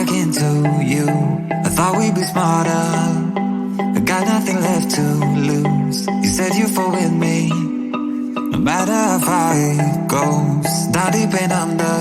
back into you. I thought we'd be smarter, I got nothing left to lose. You said you fall with me, no matter how far it goes. Down deep and under,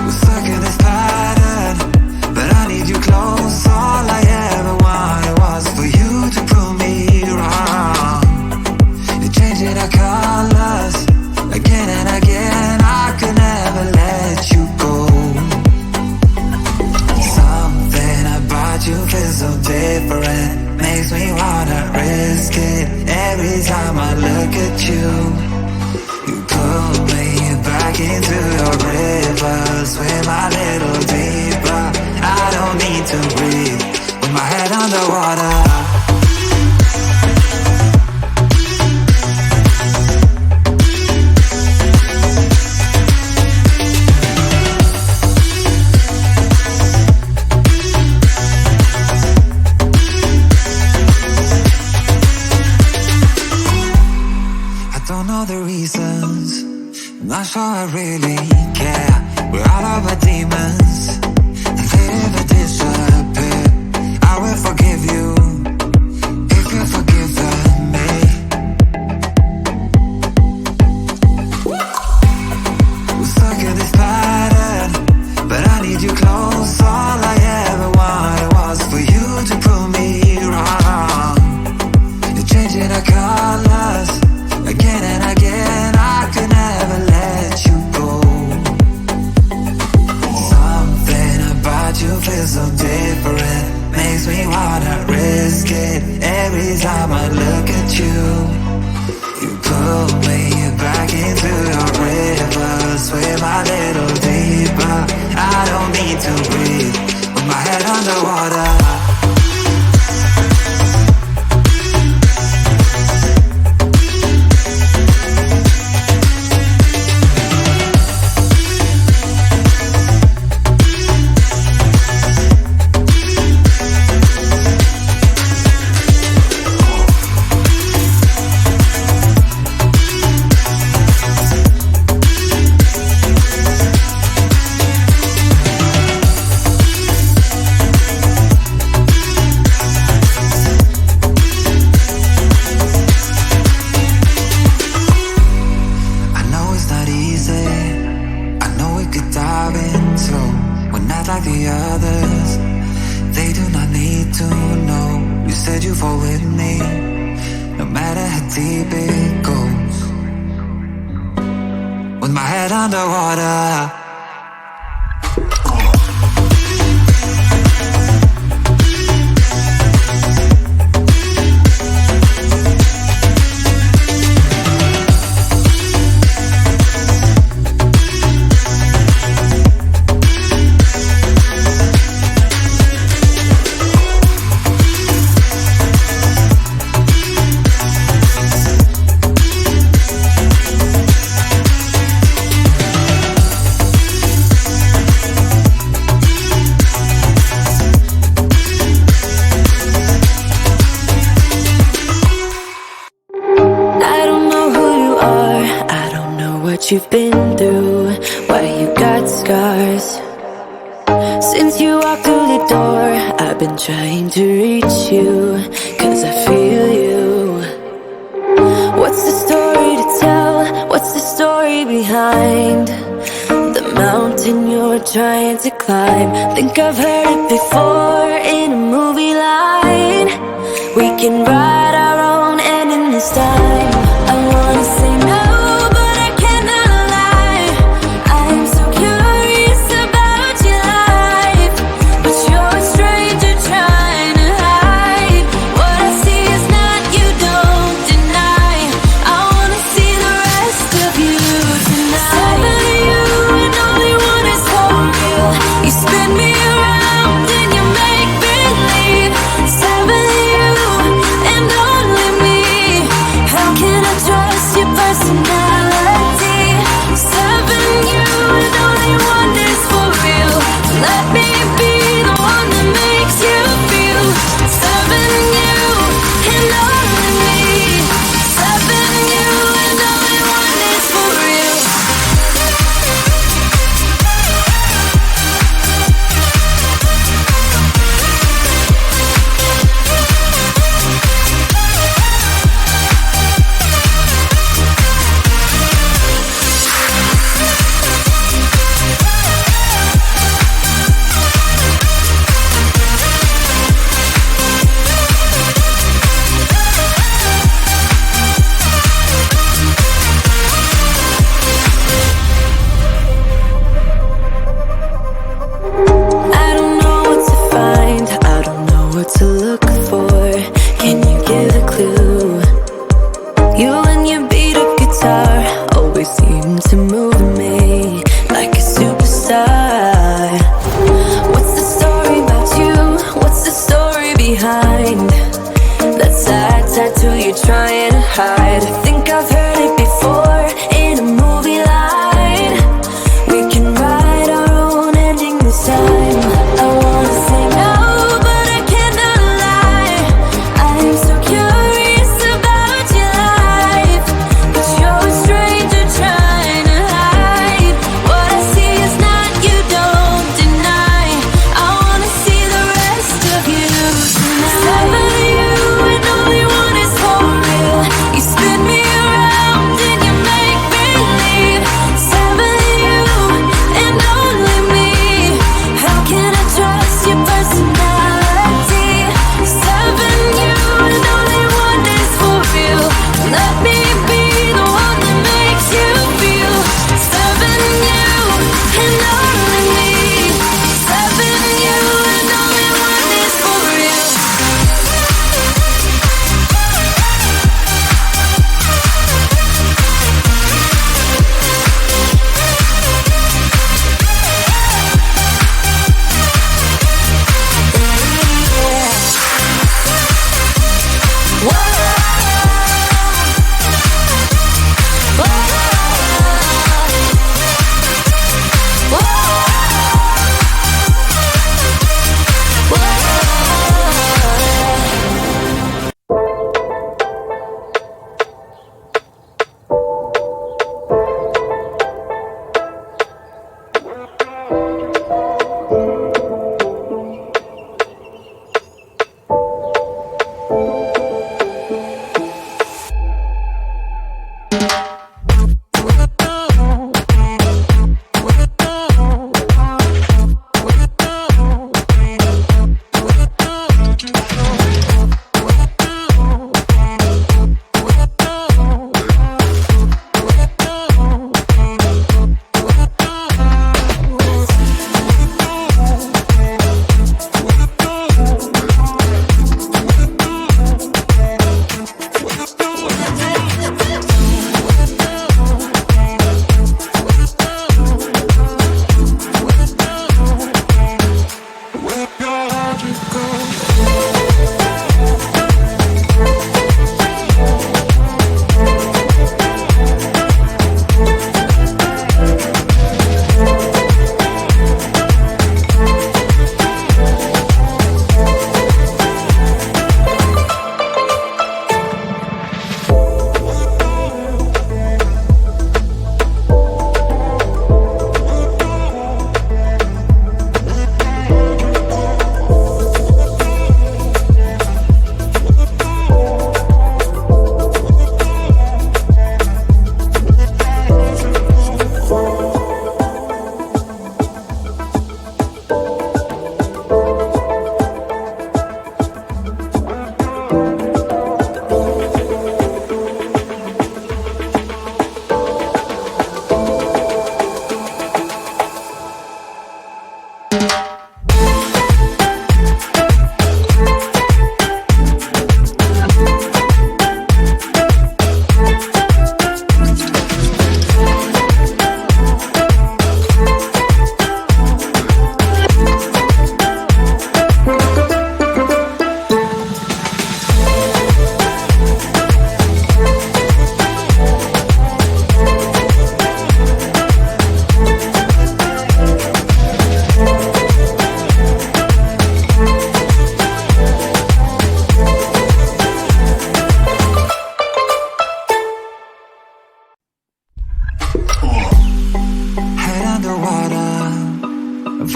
we're stuck in this pattern, but I need you close. All I ever wanted was for you to prove me wrong. You're changing our colors again and again. I could never let you go. Something about you feels so different, makes me wanna risk it. Every time I look at you, you pull me back into your river. Swim a little deeper, I don't need to breathe with my head underwater. I'm not sure I really care. We're all of our demons, and they never disappear. I will forgive you if you've forgiven me. We're stuck in this pattern, but I need you close. All I ever wanted was for you to prove me wrong. You're changing our colors again and again. I could never let you go. Something about you feels so different, makes me wanna risk it. Every time I look at you, you pull me back into your river. Swim a little deeper, I don't need to breathe with my head underwater. You've been through, why you got scars. Since you walked through the door, I've been trying to reach you, 'cause I feel you. What's the story to tell? What's the story behind the mountain you're trying to climb? Think I've heard it before in a movie line. We can write our own ending this time. I wanna say no, can swear to think I've heard it before in a movie line. We can write our own ending this time. I wanna say no, but I cannot lie. I am so curious about your life, but you're a stranger trying to hide. What I see is not, you don't deny. I wanna see the rest of you tonight. Seven of you and only one is for real. You spin me around and you make me leave. Seven of you and only me. How can I trust your personality? Seven you and only one is for real. Let me be the one that makes you feel. Seven you and only me. Seven you and only one is for real.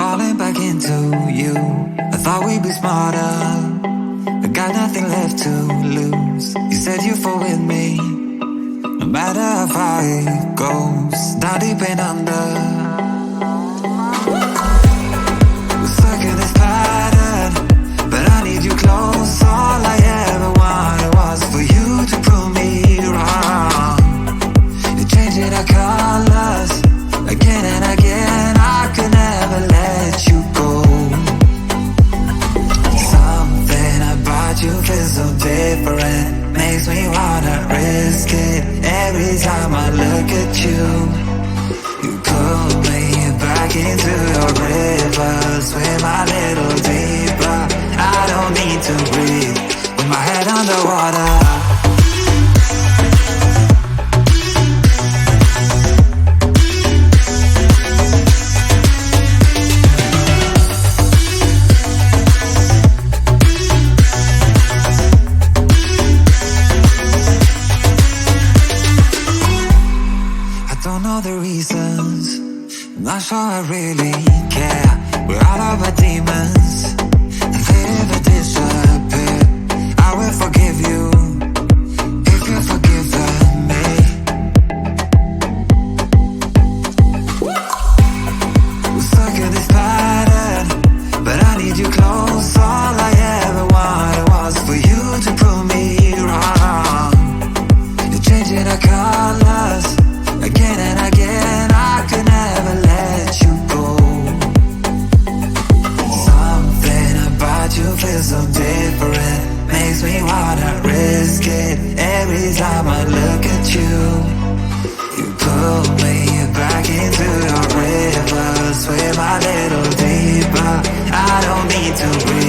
falling back into you. I thought we'd be smarter, I got nothing left to lose. You said you fall with me, no matter how far it goes. Down deep and under, we're stuck in this pattern, but I need you close. All I ever wanted was for you to prove me wrong. You're changing our colors again and again. I could never let you go. Something about you feels so different, makes me wanna risk it every time I look at you. You pull really care. We're all of our demons, and they never disappear. I will forgive you if you've forgiven me. We're stuck in this pattern, but I need you close. All I ever wanted was for you to prove me wrong. You're changing our colors again and again. I could never let you go. Something about you feels so different, makes me wanna risk it every time I look at you. You pull me back into your river, swim a little deeper. I don't need to breathe.